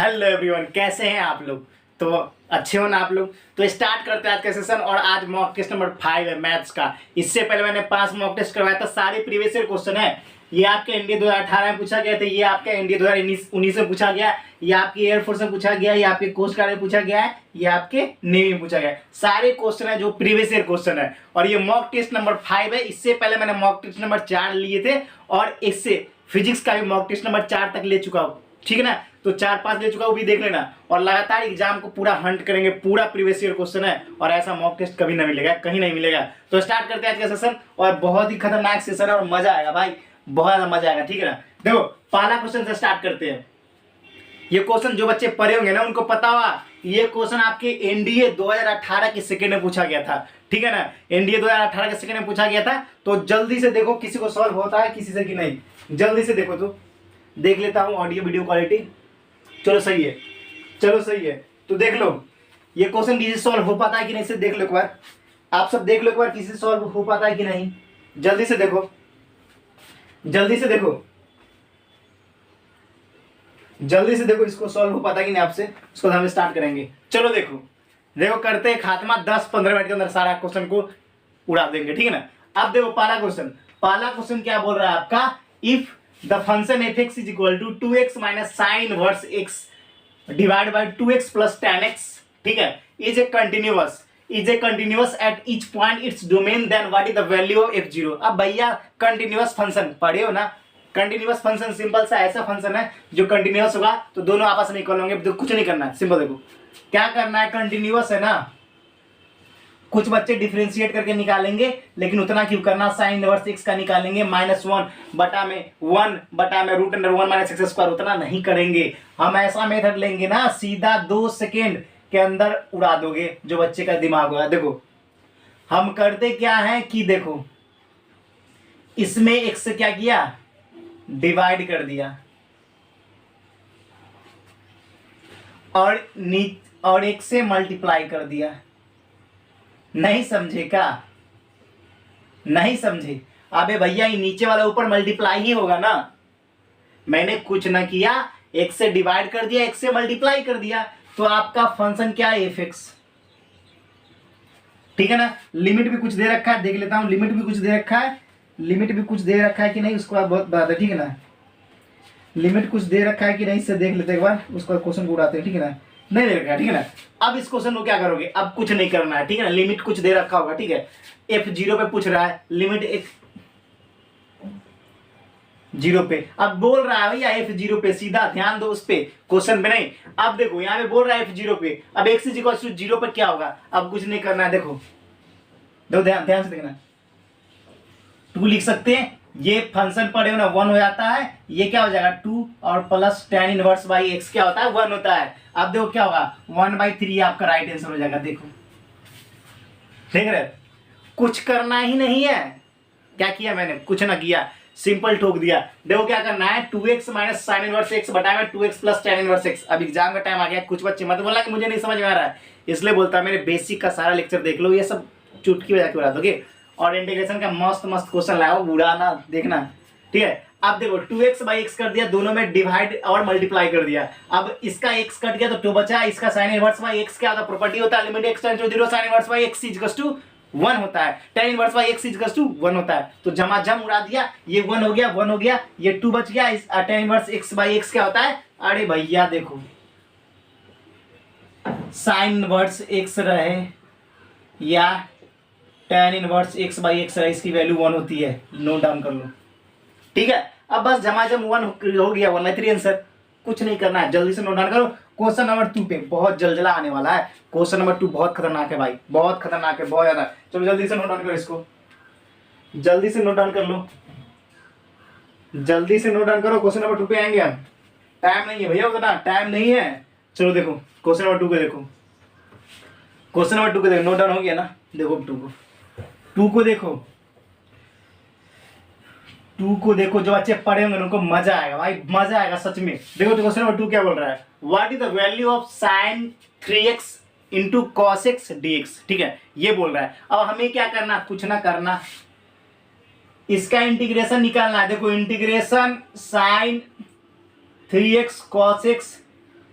Hello everyone, कैसे हैं आप लोग। तो अच्छे हो ना आप लोग। तो स्टार्ट करते हैं आज का सेशन। और आज मॉक टेस्ट नंबर 5 है मैथ्स का। इससे पहले मैंने 5 मॉक टेस्ट करवाया था। सारे प्रीवियस ईयर क्वेश्चन है। ये आपके एनडीए 2018 में पूछा गया था, ये आपके एनडीए 2019 में पूछा गया, ये आपकी एयरफोर्स में पूछा गया, ये आपके कोस्ट गार्ड में पूछा गया है, ये आपके नेवी में पूछा गया है। सारे क्वेश्चन है जो प्रीवियस ईयर क्वेश्चन है। और ये मॉक टेस्ट नंबर 5 है। इससे पहले मैंने मॉक टेस्ट नंबर 4 लिए थे और इससे फिजिक्स का भी मॉक टेस्ट नंबर 4 तक ले चुका हूँ, ठीक है ना। तो 4-5 ले चुका, वो भी देख लेना। और लगातार एग्जाम को पूरा हंट करेंगे, पूरा प्रीवियस ईयर क्वेश्चन है और ऐसा मॉक टेस्ट कभी नहीं मिलेगा, कहीं नहीं मिलेगा। तो स्टार्ट करते हैं आज का सेशन। और बहुत ही खतरनाक सेशन है और मजा आएगा भाई, बहुत ज्यादा मजा आएगा, ठीक है ना। देखो पहला क्वेश्चन से स्टार्ट करते हैं। ये क्वेश्चन जो बच्चे पढ़े होंगे ना उनको पता होगा, ये क्वेश्चन आपके एनडीए 2018 के सेकंड में पूछा गया था, ठीक है ना। एनडीए 2018 के सेकंड में पूछा गया था। तो जल्दी से देखो किसी को सॉल्व होता है किसी से कि नहीं, जल्दी से देखो। तो देख लेता हूं ऑडियो वीडियो क्वालिटी। चलो सही है, चलो सही है। तो देख लो ये क्वेश्चन किसी से सॉल्व हो पाता है कि नहीं, से देख लो एक बार। आप सब देख लो एक बार, किसी से सॉल्व हो पाता है कि नहीं। जल्दी से देखो, जल्दी से देखो, जल्दी से देखो इसको सॉल्व हो पाता है कि नहीं आपसे। उसको हम स्टार्ट करेंगे। चलो देखो, देखो करते हैं खात्मा। 10-15 मिनट के अंदर सारा क्वेश्चन को उड़ा देंगे, ठीक है ना। अब देखो पहला क्वेश्चन, पहला क्वेश्चन क्या बोल रहा है आपका। If the function f(x) is equal to 2x minus sin inverse x divided by 2x plus tan x, ठीक है, is a continuous at each point its domain, then what is the value of f0। अब भैया continuous function पढ़े हो ना। Continuous function simple सा ऐसा function है जो कंटिन्यूअस होगा तो दोनों आपस में इक्वल होंगे। तो कुछ नहीं करना है, सिंपल देखो क्या करना है। कंटिन्यूअस है ना, कुछ बच्चे डिफरेंशिएट करके निकालेंगे, लेकिन उतना क्यों करना। साइन इनवर्स एक्स का निकालेंगे -1 बटा में 1 बटा में √1 माइनस एक्स स्क्वायर, उतना नहीं करेंगे। हम ऐसा मेथड लेंगे ना, सीधा 2 सेकेंड के अंदर उड़ा दोगे जो बच्चे का दिमाग होगा। देखो हम करते क्या है कि देखो इसमें एक्स से क्या किया, डिवाइड कर दिया, और एक से मल्टीप्लाई कर दिया। नहीं समझे का, नहीं समझे। अबे भैया ये नीचे वाला ऊपर मल्टीप्लाई ही होगा ना। मैंने कुछ ना किया, एक से डिवाइड कर दिया, एक से मल्टीप्लाई कर दिया। तो आपका फंक्शन क्या है, f(x), ठीक है ना। लिमिट भी कुछ दे रखा है, देख लेता हूं। लिमिट भी कुछ दे रखा है, लिमिट भी कुछ दे रखा है कि नहीं उसको बहुत बात है, ठीक है ना। लिमिट कुछ दे रखा है कि नहीं इससे देख लेते एक बार, उसको क्वेश्चन को उड़ाते हैं, ठीक है ना। नहीं दे रखा है, ठीक है ना। अब इस क्वेश्चन को क्या करोगे, अब कुछ नहीं करना है, ठीक है ना। लिमिट कुछ दे रखा होगा, ठीक है। f0 पे पूछ रहा है, लिमिट एक 0 पे। अब बोल रहा है भैया f0 पे, सीधा ध्यान दो उस पे, क्वेश्चन पे नहीं। अब देखो यहाँ पे बोल रहा है f0 पे, अब x = 0 पर क्या होगा। अब कुछ नहीं करना है, देखो दो ध्यान से देखना। 2 लिख सकते हैं, ये फंक्शन पढ़े हो ना 1 हो जाता है, ये क्या हो जाएगा 2 और plus tan inverse by x क्या होता है 1 होता है। अब देखो क्या होगा 1/3 आपका राइट आंसर हो जाएगा। देखो देख रहे, कुछ करना ही नहीं है। क्या किया मैंने, कुछ ना किया, सिंपल ठोक दिया। देखो क्या करना है, 2x minus sine inverse x बटा में 2x plus tan inverse x। अब एग्जाम का टाइम आ गया, कुछ बच्चे मत बोलना कि मुझे नहीं समझ में आ रहा है, इसलिए बोलता मेरे बेसिक का सारा लेक्चर देख लो, ये सब चुटकी बजा के उड़ा दोगे। और इंटीग्रेशन का मस्त मस्त क्वेश्चन लाओ, उड़ाना देखना, ठीक है। अब देखो 2x/x कर दिया, दोनों में डिवाइड और मल्टीप्लाई कर दिया। अब इसका x कट गया तो 2 बचा, इसका sin इनवर्स बाई x क्या होता है, प्रॉपर्टी होता है, limit x tends to 0 sin inverse by x = 1 होता है, tan इनवर्स बाई x = 1 होता है। तो झमाझम उड़ा दिया, ये 1 हो गया, 1 हो गया, ये 2 बच गया। इस tan inverse x by x क्या होता है, अरे भैया देखो sin इनवर्स x रहे या tan inverse x by x रहे, इसकी वैल्यू 1 होती है, नोट डाउन कर लो, ठीक है। अब बस झमाझम 1 हो गया, 1/3 आंसर। कुछ नहीं करना है, जल्दी से नोट डाउन करो। क्वेश्चन नंबर 2 पे बहुत जलजला आने वाला है। क्वेश्चन नंबर 2 बहुत खतरनाक है भाई, बहुत खतरनाक है, बहुत ज्यादा। चलो जल्दी से नोट डाउन करो, इसको जल्दी से नोट डाउन कर लो, जल्दी से नोट डाउन करो। क्वेश्चन नंबर 2 पे आएंगे हम, टाइम नहीं है भैया, उतना टाइम नहीं है। चलो देखो क्वेश्चन नंबर 2 पे देखो, क्वेश्चन नंबर 2 को देखो, नोट डाउन हो गया ना। देखो 2 को देखो, 2 को देखो, जो बच्चे पढ़े होंगे उनको मजा आएगा भाई, मजा आएगा सच में। देखो तो क्वेश्चन नंबर 2 क्या बोल रहा है, what is the value of sin 3x × cos x dx, ठीक है, ये बोल रहा है। अब हमें क्या करना, कुछ ना करना, इसका इंटीग्रेशन निकालना है। देखो integration sin 3x cos x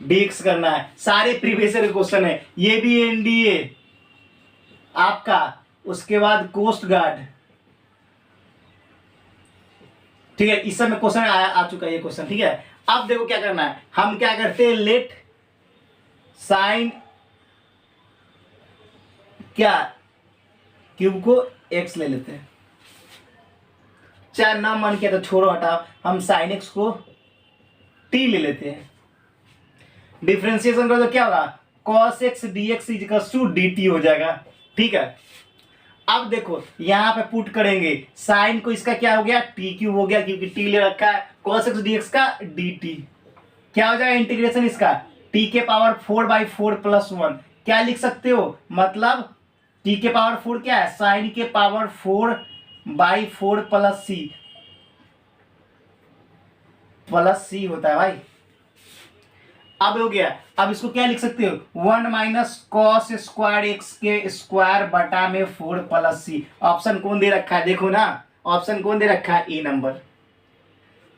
dx करना है, सारे प्रीवियस ईयर क्वेश्चन है, ये भी एनडीए आपका, उसके बाद कोस्ट गार्ड, ठीक है, इस समय क्वेश्चन आ चुका है ये क्वेश्चन, ठीक है। अब देखो क्या करना है, हम क्या करते हैं, लेट साइन क्या क्यूब को एक्स ले लेते हैं, चाहे ना मन किया तो छोड़ो हटाओ, हम साइन एक्स को टी ले लेते हैं, डिफरेंशिएशन करो तो क्या होगा, cos x dx equals to dt हो जाएगा, ठीक है। अब देखो यहां पे पुट करेंगे, साइन को इसका क्या हो गया, टी क्यूब हो गया, क्योंकि टी ले रखा है, cos x dx का dt क्या हो जाएगा, इंटीग्रेशन इसका t के पावर 4/4 प्लस 1, क्या लिख सकते हो, मतलब t के पावर 4 क्या है, साइन के पावर 4/4 प्लस c होता है भाई। अब हो गया, अब इसको क्या लिख सकते हो, 1 माइनस कॉस स्क्वायर एक्स के स्क्वायर बटा में 4 प्लस सी। ऑप्शन कौन दे रखा है, देखो ना, ऑप्शन कौन दे रखा है, ए नंबर।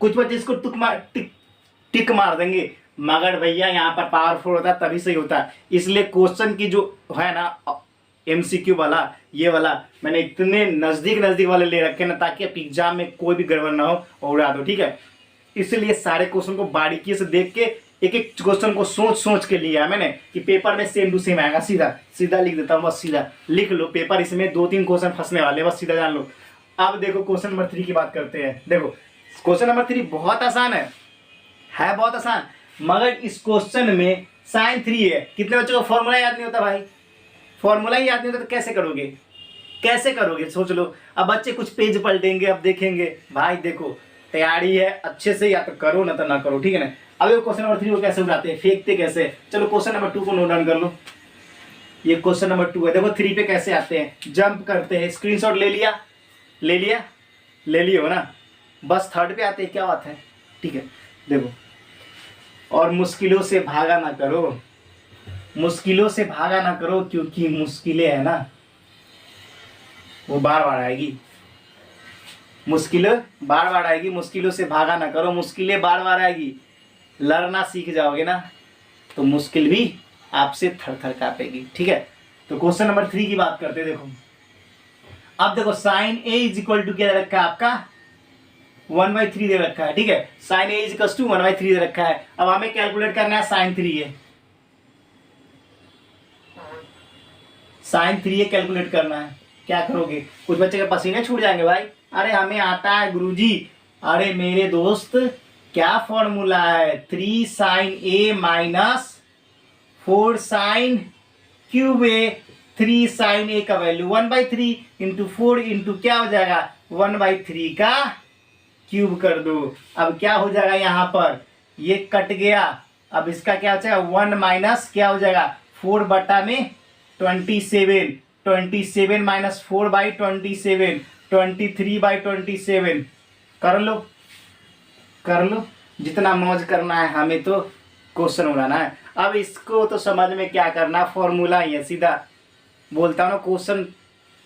कुछ बच्चे इसको टिक मार देंगे, मगर भैया यहाँ पर पावरफुल होता है तभी सही होता है, इसलिए क्वेश्चन की जो है ना एमसीक्यू वाला, ये वाला मैंने इतने नजदीक वाले ले रखे ना, ताकि आपके एग्जाम में कोई भी गड़बड़ ना हो और उड़ा दो, ठीक है। इसलिए सारे क्वेश्चन को बारीकी से देख के, एक एक क्वेश्चन को सोच के लिया है मैंने, कि पेपर में सेम टू सेम आएगा, सीधा लिख देता हूँ, बस सीधा लिख लो, पेपर इसमें 2-3 क्वेश्चन फंसने वाले, बस सीधा जान लो। अब देखो क्वेश्चन नंबर 3 की बात करते हैं। देखो क्वेश्चन नंबर 3 बहुत आसान है बहुत आसान, मगर इस क्वेश्चन में साइन 3 है। कितने बच्चों को फॉर्मूला याद नहीं होता भाई, फॉर्मूला ही याद नहीं होता तो कैसे करोगे, सोच लो। अब बच्चे कुछ पेज पलटेंगे, अब देखेंगे, भाई देखो तैयारी है अच्छे से, या तो करो ना तो ना करो, ठीक है ना। अब क्वेश्चन नंबर 3 को कैसे उठाते हैं, फेंकते कैसे, चलो क्वेश्चन नंबर 2 को नोट डाउन कर लो। ये क्वेश्चन नंबर 2 है, देखो 3 पे कैसे आते हैं, जंप करते हैं, स्क्रीनशॉट ले लिए हो ना, बस 3rd पे आते हैं, क्या बात है, ठीक है। देखो, और मुश्किलों से भागा ना करो, क्योंकि मुश्किलें है ना वो बार बार आएगी, मुश्किलें बार बार आएगी, मुश्किलों से भागा ना करो, मुश्किलें बार बार आएगी, लड़ना सीख जाओगे ना तो मुश्किल भी आपसे थर कांपेगी, ठीक है। तो क्वेश्चन नंबर 3 की बात करते हैं। देखो अब देखो sine A is equal to क्या दे रखा है आपका, 1/3 दे रखा है, ठीक है। Sine A is equal to 1/3 दे रखा है। अब हमें कैलकुलेट करना है साइन 3 है, कैलकुलेट करना है, क्या करोगे, कुछ बच्चे के पसीने छूट जाएंगे भाई, अरे हमें आता है गुरुजी, अरे मेरे दोस्त क्या फॉर्मूला है, 3 साइन ए माइनस 4 साइन क्यूब ए, 3 साइन ए का वैल्यू 1/3 इंटू 4 इंटू क्या हो जाएगा 1/3 का क्यूब कर दो। अब क्या हो जाएगा, यहाँ पर ये कट गया, अब इसका क्या हो जाएगा 1 माइनस क्या हो जाएगा 4 बटा में 27 माइनस 4/27 23/27 कर लो जितना मौज करना है, हमें तो क्वेश्चन उड़ाना है। अब इसको तो समझ में क्या करना, फॉर्मूला ही है, सीधा बोलता हूँ ना, क्वेश्चन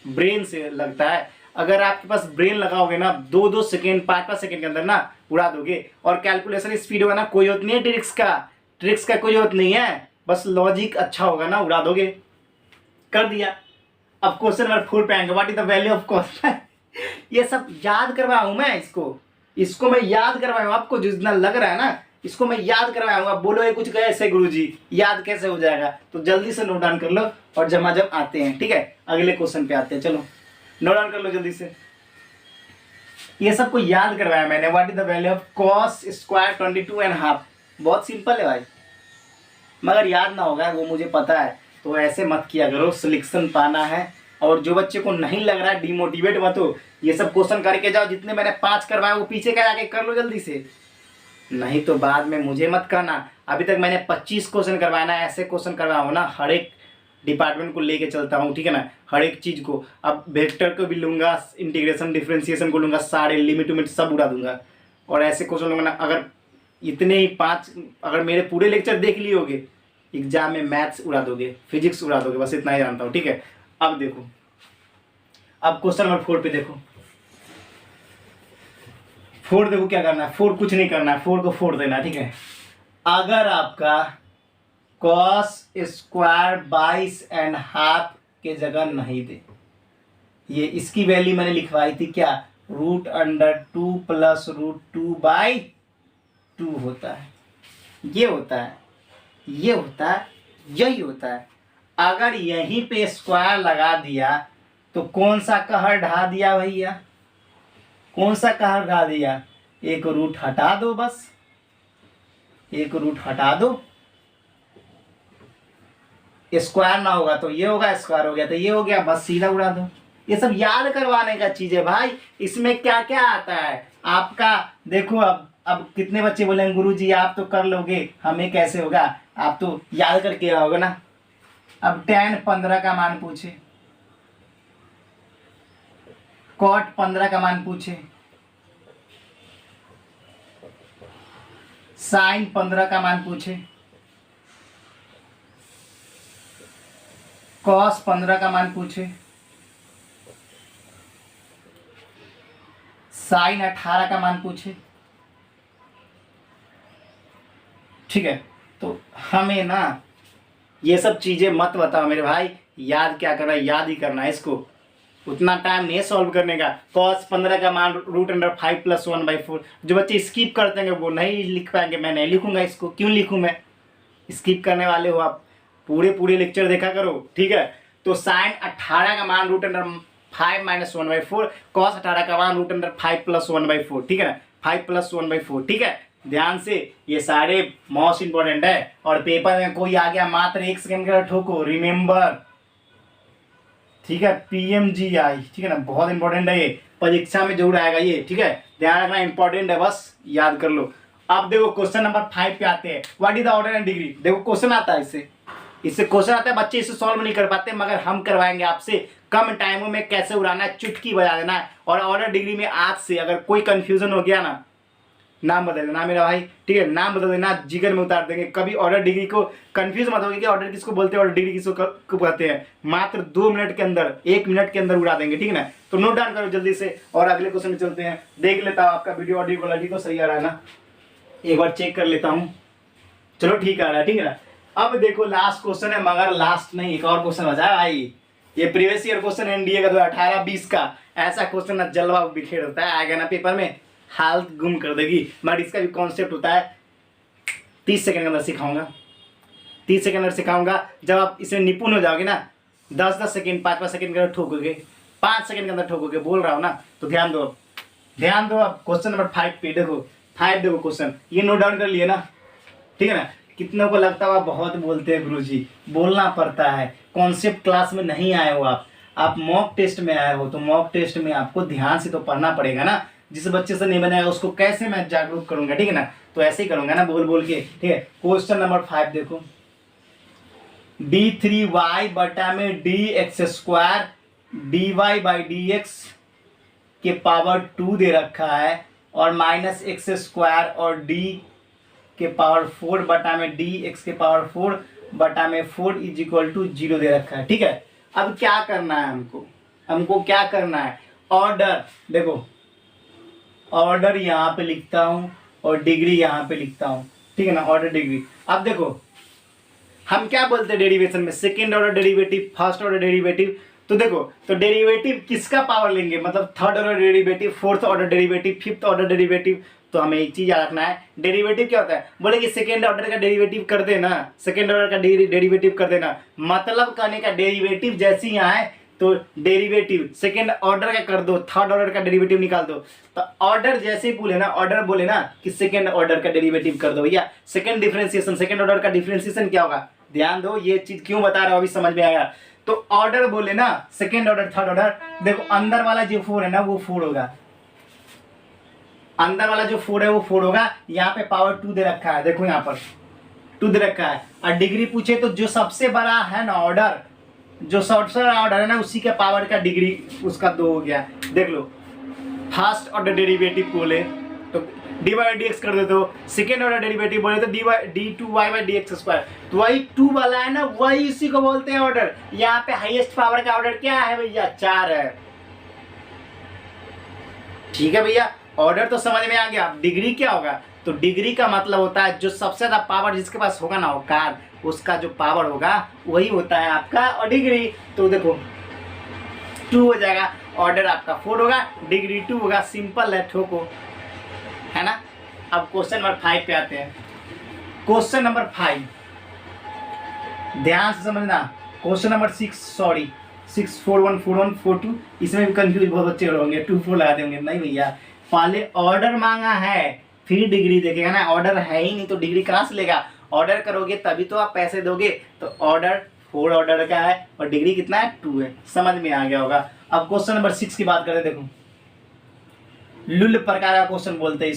ब्रेन से लगता है। अगर आपके पास ब्रेन लगाओगे ना 2-2 सेकेंड 5-5 सेकेंड के अंदर ना उड़ा दोगे। और कैलकुलेशन स्पीड होगा ना, कोई जरूरत नहीं है ट्रिक्स का कोई जरूरत नहीं है, बस लॉजिक अच्छा होगा ना उड़ा दोगे। कर दिया। अब क्वेश्चन नंबर 4 पे आएंगे, what is the value of cost. ये सब याद करवाया हूं मैं, इसको मैं याद करवाया हूं, आपको जितना लग रहा है ना इसको मैं याद करवाया हूँ। आप बोलो ये कुछ कैसे गुरुजी याद कैसे हो जाएगा, तो जल्दी से नोट डाउन कर लो और झमाझम आते हैं, ठीक है। अगले क्वेश्चन पे आते हैं, चलो नोट डाउन कर लो जल्दी से। ये सबको याद करवाया मैंने, what is the value of cos square 22.5। बहुत सिंपल है भाई, मगर याद ना होगा वो मुझे पता है, तो ऐसे मत किया करो, सिलेक्शन पाना है। और जो बच्चे को नहीं लग रहा है डिमोटिवेट मत हो, ये सब क्वेश्चन करके जाओ, जितने मैंने 5 करवाए वो पीछे का आके कर लो जल्दी से, नहीं तो बाद में मुझे मत करना। अभी तक मैंने 25 क्वेश्चन करवाना है, ऐसे क्वेश्चन करवाओ ना, हर एक डिपार्टमेंट को लेके चलता हूँ, ठीक है ना, हर एक चीज़ को। अब वेक्टर को भी लूँगा, इंटीग्रेशन डिफरेंशिएशन को लूँगा, सारे लिमिट सब उड़ा दूंगा। और ऐसे क्वेश्चन लूँगा ना, अगर इतने ही 5 अगर मेरे पूरे लेक्चर देख लिए होगे, एग्जाम में मैथ्स उड़ा दोगे, फिजिक्स उड़ा दोगे, बस इतना ही जानता हूँ, ठीक है। अब देखो, अब क्वेश्चन नंबर 4 पे देखो, 4 देखो क्या करना है, 4 कुछ नहीं करना है, 4 को 4 देना है, ठीक है। अगर आपका कॉस स्क्वायर 22.5 के जगह नहीं दे। ये इसकी वैल्यू मैंने लिखवाई थी क्या, √2 प्लस √2/2 होता है। ये होता है, ये होता है, यही होता है। अगर यहीं पे स्क्वायर लगा दिया तो कौन सा कहर ढा दिया भैया, कौन सा कहर ढा दिया, एक रूट हटा दो, बस एक रूट हटा दो। स्क्वायर ना होगा तो ये होगा, स्क्वायर हो गया तो ये हो गया, बस सीधा उड़ा दो। ये सब याद करवाने का चीज है भाई। इसमें क्या क्या आता है आपका, देखो अब कितने बच्चे बोलेंगे गुरुजी आप तो कर लोगे, हमें कैसे होगा, आप तो याद करके आओगे ना। अब tan 15 का मान पूछे, cot 15 का मान पूछे, sin 15 का मान पूछे, cos 15 का मान पूछे, sin 18 का मान पूछे। ठीक है, तो हमें ना ये सब चीजें मत बताओ मेरे भाई, याद क्या करना है, याद ही करना है इसको, उतना टाइम नहीं सॉल्व करने का। cos 15 का मान √5 + 1/4। जो बच्चे स्किप करते हैं वो नहीं लिख पाएंगे, मैं नहीं लिखूंगा इसको। क्यों लिखूं मैं, स्किप करने वाले हो आप, पूरे लेक्चर देखा करो। ठीक है, तो sin 18 का मान √5 - 1/4, cos 18 का मान √5 + 1/4। ठीक है ना, 5 + 1/4। ठीक है, ध्यान से, ये सारे मोस्ट इंपॉर्टेंट है। और पेपर में कोई आ गया मात्र 1 सेकंड का ठोको, रिमेंबर। ठीक है, PMGI, ठीक है ना, बहुत इंपॉर्टेंट है ये, परीक्षा में जरूर आएगा ये। ठीक है, ध्यान रखना, इंपॉर्टेंट है, बस याद कर लो। अब देखो क्वेश्चन नंबर 5 पे आते हैं, what is the order and degree. देखो क्वेश्चन आता है, इससे क्वेश्चन आता है, बच्चे इसे सॉल्व नहीं कर पाते, मगर हम करवाएंगे आपसे। कम टाइमों में कैसे उड़ाना है, चुटकी बजा देना है। और ऑर्डर डिग्री में आज से अगर कोई कंफ्यूजन हो गया ना, नाम बदल देना मेरा भाई। ठीक है, नाम बदल देना, जिगर में उतार देंगे। कभी ऑर्डर डिग्री को कंफ्यूज मत होगी कि ऑर्डर किसको बोलते हैं, ऑर्डर डिग्री किसको कहते हैं। मात्र 2 मिनट के अंदर, 1 मिनट के अंदर उड़ा देंगे। ठीक है ना, तो नोट डाउन करो जल्दी से और अगले क्वेश्चन में चलते हैं। देख लेता हूँ आपका वीडियो ऑडियो क्वालिटी तो सही आ रहा है ना, एक बार चेक कर लेता हूँ। चलो ठीक आ रहा है, ठीक है ना। अब देखो लास्ट क्वेश्चन है, मगर लास्ट नहीं, एक और क्वेश्चन बचा है भाई। ये प्रीवियस ईयर क्वेश्चन एनडीए का 2018-20 का, ऐसा क्वेश्चन ना जलवा बिखेर होता है, आएगा ना पेपर में हालत गुम कर देगी। मगर इसका भी कॉन्सेप्ट होता है, 30 सेकंड के अंदर सिखाऊंगा, 30 सेकंड अंदर सिखाऊंगा। जब आप इसमें निपुण हो जाओगे ना, 10-10 सेकंड 5-5 सेकंड के अंदर ठोकोगे, 5 सेकंड के अंदर ठोकोगे, बोल रहा हूँ ना। तो ध्यान दो, ध्यान दो। अब क्वेश्चन नंबर 5 पे देखो, 5 देखो क्वेश्चन, ये नोट डाउन कर लिए ना। ठीक है ना, कितनों को लगता हुआ बहुत बोलते हैं गुरुजी, बोलना पड़ता है। कॉन्सेप्ट क्लास में नहीं आए हो आप मॉक टेस्ट में आए हो, तो मॉक टेस्ट में आपको ध्यान से तो पढ़ना पड़ेगा ना। जिस बच्चे से नहीं बनेगा उसको कैसे मैं जागरूक करूंगा, ठीक है ना। तो ऐसे ही करूंगा ना, बोल बोल के। ठीक है, क्वेश्चन नंबर 5 देखो, d3y बटा में dx² dy/dx के पावर 2 दे रखा है, और -x² और d के पावर 4 बटा में dx के पावर 4 बटा में 4 = 0 दे रखा है। ठीक है, अब क्या करना है हमको क्या करना है, ऑर्डर देखो, ऑर्डर यहाँ पे लिखता हूँ और डिग्री यहाँ पे लिखता हूँ। ठीक है ना, ऑर्डर डिग्री। अब देखो हम क्या बोलते हैं डेरिवेशन में, second order derivative, first order derivative. तो देखो, तो डेरिवेटिव किसका पावर लेंगे, मतलब third order derivative, fourth order derivative, fifth order derivative. तो हमें एक चीज याद रखना है, डेरिवेटिव क्या होता है, बोले कि सेकेंड ऑर्डर का डेरिवेटिव कर देना, सेकेंड ऑर्डर का डेरिवेटिव कर देना। मतलब कहने का डेरिवेटिव जैसे ही आए तो डेरिवेटिव सेकेंड ऑर्डर का कर दो, थर्ड ऑर्डर का डेरिवेटिव निकाल दो। तो ऑर्डर जैसे ही बोले ना, ऑर्डर बोले ना कि सेकेंड ऑर्डर का डेरिवेटिव कर दो, या सेकेंड डिफरेंशिएशन, सेकेंड ऑर्डर का डिफरेंशिएशन क्या होगा, ध्यान दो, ये चीज क्यों बता रहा हूं अभी समझ में आया। तो ऑर्डर बोले ना, सेकेंड ऑर्डर, थर्ड ऑर्डर, देखो अंदर वाला जो 4 है ना वो 4 होगा, अंदर वाला जो 4 है वो 4 होगा। यहाँ पे पावर 2 दे रखा है, देखो यहाँ पर 2 दे रखा है। और डिग्री पूछे तो जो सबसे बड़ा है ना ऑर्डर, जो सबसे बड़ा ऑर्डर है ना, उसी के पावर का डिग्री उसका 2 हो गया। देख लो, फर्स्ट ऑर्डर डेरिवेटिव बोले तो dy/dx कर देते हो, सेकेंड ऑर्डर डेरिवेटिव बोले तो d2y/dx²। तो वही 2 वाला है ना, वही इसी को बोलते हैं ऑर्डर। यहाँ पे हाईएस्ट पावर का ऑर्डर क्या है भैया, 4 है। ठीक है भैया, ऑर्डर तो समझ में आ गया। डिग्री क्या होगा, तो डिग्री का मतलब होता है जो सबसे ज़्यादा पावर जिसके पास होगा ना औकात, उसका जो पावर होगा वही होता है आपका और डिग्री। तो देखो 2 हो जाएगा, ऑर्डर आपका 4 होगा, डिग्री 2 होगा। सिंपल है, ठोको, है ना। अब क्वेश्चन नंबर 5 पे आते हैं। क्वेश्चन नंबर 5 ध्यान से समझना। क्वेश्चन नंबर 6 सॉरी 6 4 1 4 1 4 2, इसमें भी कंफ्यूज बहुत बच्चे होंगे, 2 4 लगा देंगे। नहीं भैया, पहले ऑर्डर मांगा है फिर डिग्री देखेगा ना। ऑर्डर है ही नहीं तो डिग्री कहाँ से लेगा? ऑर्डर करोगे तभी तो आप पैसे दोगे। तो ऑर्डर 4 ऑर्डर का है और डिग्री कितना है? 2 है। समझ में आ गया होगा। अब क्वेश्चन नंबर 6 की बात करें। देखो लुल प्रकार का क्वेश्चन बोलते हैं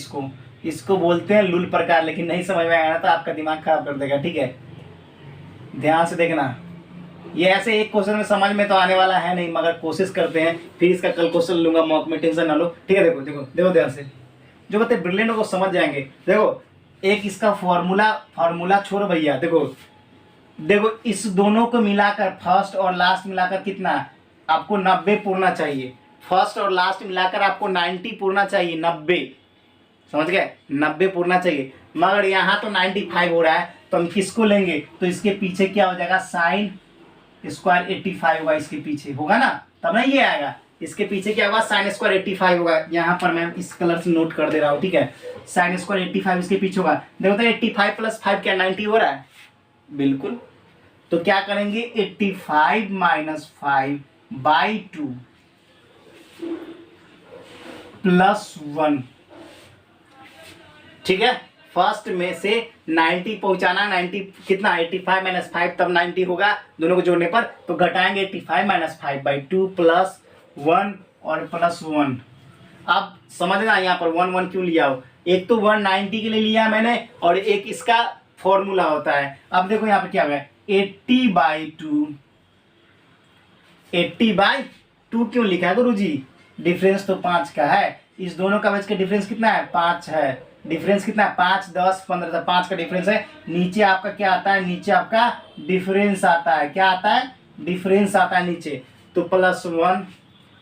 इसको बोलते हैं लुल प्रकार। लेकिन नहीं समझ में आया ना तो आपका दिमाग खराब कर देगा, ठीक है। ध्यान से देखना, ये ऐसे एक क्वेश्चन में समझ में तो आने वाला है नहीं, मगर कोशिश करते हैं। फिर इसका कल क्वेश्चन लूंगा मॉक में, टेंशन ना लो, ठीक है। देखो देखो देखो ध्यान से, जो बच्चे ब्रिलियंट को समझ जाएंगे। देखो एक इसका फॉर्मूला छोड़ भैया। देखो इस दोनों को मिलाकर फर्स्ट और लास्ट मिलाकर कितना आपको 90 पूरना चाहिए। फर्स्ट और लास्ट मिलाकर आपको 90 पूरना चाहिए, 90, समझ गए, 90 पूरना चाहिए। मगर यहाँ तो 95 हो रहा है, तो हम किसको लेंगे? तो इसके पीछे क्या हो जाएगा? साइन स्क्वायर 85 होगा, इसके पीछे होगा ना, तब ना ये आएगा। इसके पीछे क्या होगा? साइन स्क्वायर 85 होगा। यहाँ पर मैं इस कलर से नोट कर दे रहा हूँ, ठीक है। साइन स्क्वायर 85 इसके पीछे होगा। देखो तो 85 प्लस 5 क्या 90 हो रहा है? बिल्कुल। तो क्या करेंगे? 85 माइनस 5 बाई 2 प्लस 1, ठीक है। फर्स्ट में से 90 पहुंचाना, 90 कितना? 85 माइनस 5 तब 90 होगा दोनों को जोड़ने पर। तो घटाएंगे 85 माइनस 5 बाई 2 प्लस 1 और प्लस 1। अब समझना यहाँ पर 1 1 क्यों लिया हो? एक तो 190 के लिए लिया मैंने और एक इसका फॉर्मूला होता है। अब देखो यहाँ पर क्या होगा? 80 बाई 2, 80 बाई 2 क्यों लिखा है गुरु जी? डिफरेंस तो 5 का है। इस दोनों का वजह डिफरेंस कितना है? 5 है। डिफरेंस कितना है? 5 10 15, 5 का डिफरेंस है। नीचे आपका क्या आता है? नीचे आपका डिफरेंस आता है। क्या आता है? डिफरेंस आता है नीचे। तो प्लस 1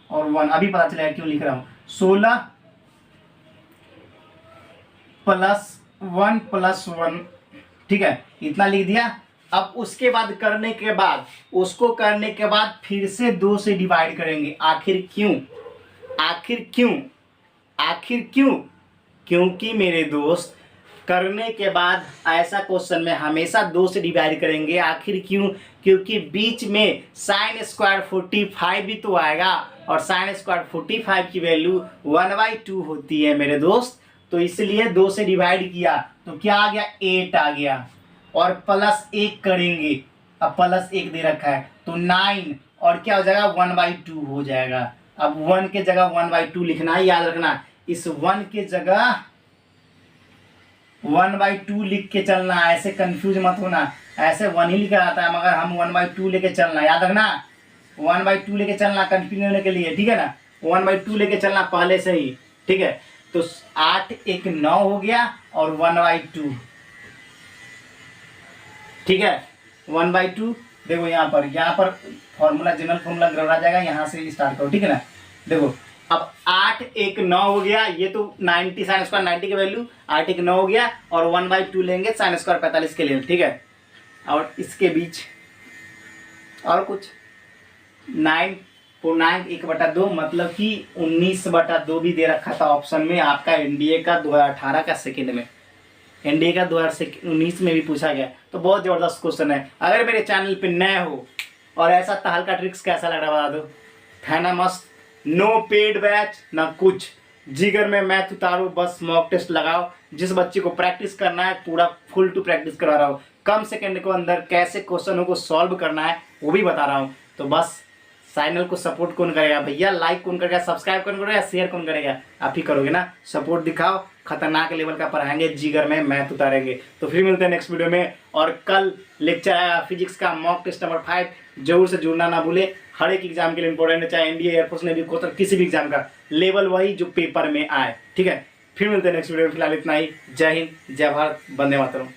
और 1 अभी पता चलेगा क्यों लिख रहा हूं। 16 प्लस 1 प्लस 1, ठीक है, इतना लिख दिया। अब उसके बाद करने के बाद फिर से 2 से डिवाइड करेंगे। आखिर क्यों? क्योंकि मेरे दोस्त करने के बाद ऐसा क्वेश्चन में हमेशा 2 से डिवाइड करेंगे। आखिर क्यों? क्योंकि बीच में साइन स्क्वायर 45 भी तो आएगा और साइन स्क्वायर 45 की वैल्यू 1/2 होती है मेरे दोस्त। तो इसलिए 2 से डिवाइड किया तो क्या आ गया? 8 आ गया। और प्लस 1 करेंगे, अब प्लस 1 दे रखा है तो 9 और क्या हो जाएगा? 1/2 हो जाएगा। अब 1 के जगह 1/2 लिखना है, याद रखना। इस 1 के जगह 1/2 लिख के चलना, ऐसे कंफ्यूज मत होना। ऐसे 1 ही लिखा आता है मगर हम 1/2 लेके चलना, याद रखना। 1/2 लेके चलना कंफ्यूज होने के लिए, ठीक है ना। 1/2 लेके चलना पहले से ही, ठीक है। तो 8 1 9 हो गया और 1/2, ठीक है। 1/2 देखो यहाँ पर फॉर्मूला जनरल फॉर्मूला गड़बड़ा जाएगा, यहाँ से स्टार्ट करो, ठीक है ना। देखो अब 8 1 9 हो गया, ये तो 90 साइन स्क्वायर 90 की वैल्यू 8 1 9 हो गया और 1/2 लेंगे साइन स्क्वायर 45 के लिए, ठीक है। और इसके बीच और कुछ 9 1/2 मतलब कि 19/2 भी दे रखा था ऑप्शन में आपका एनडीए का 2018 का सेकेंड में। एनडीए का 2019 में भी पूछा गया। तो बहुत ज़बरदस्त क्वेश्चन है। अगर मेरे चैनल पे नए हो और ऐसा तहलका ट्रिक्स कैसा लग रहा बता दो, है ना मस्त। नो पेड बैच ना कुछ, जिगर में मैथ उतारो, बस मॉक टेस्ट लगाओ। जिस बच्चे को प्रैक्टिस करना है पूरा फुल टू प्रैक्टिस करवा रहा हूँ। कम सेकंड के अंदर कैसे क्वेश्चनों को सॉल्व करना है वो भी बता रहा हूँ। तो बस चैनल को सपोर्ट कौन करेगा भैया? लाइक कौन करेगा, सब्सक्राइब कौन करेगा, शेयर कौन करेगा? आप ही करोगे ना। सपोर्ट दिखाओ, खतरनाक लेवल का पढ़ाएंगे, जिगर में मैथ उतारेंगे। तो फिर मिलते हैं नेक्स्ट वीडियो में। और कल लेक्चर आएगा फिजिक्स का मॉक टेस्ट नंबर 5, जरूर से जुड़ना ना भूले। हर एक एग्जाम के लिए इंपॉर्टेंट है, चाहे एनडीए एयरफोर्स नेवी कोटा किसी भी एग्जाम का लेवल वही जो पेपर में आए, ठीक है। फिर मिलते हैं नेक्स्ट वीडियो में। फिलहाल इतना ही। जय हिंद, जय भारत, वंदे मातरम।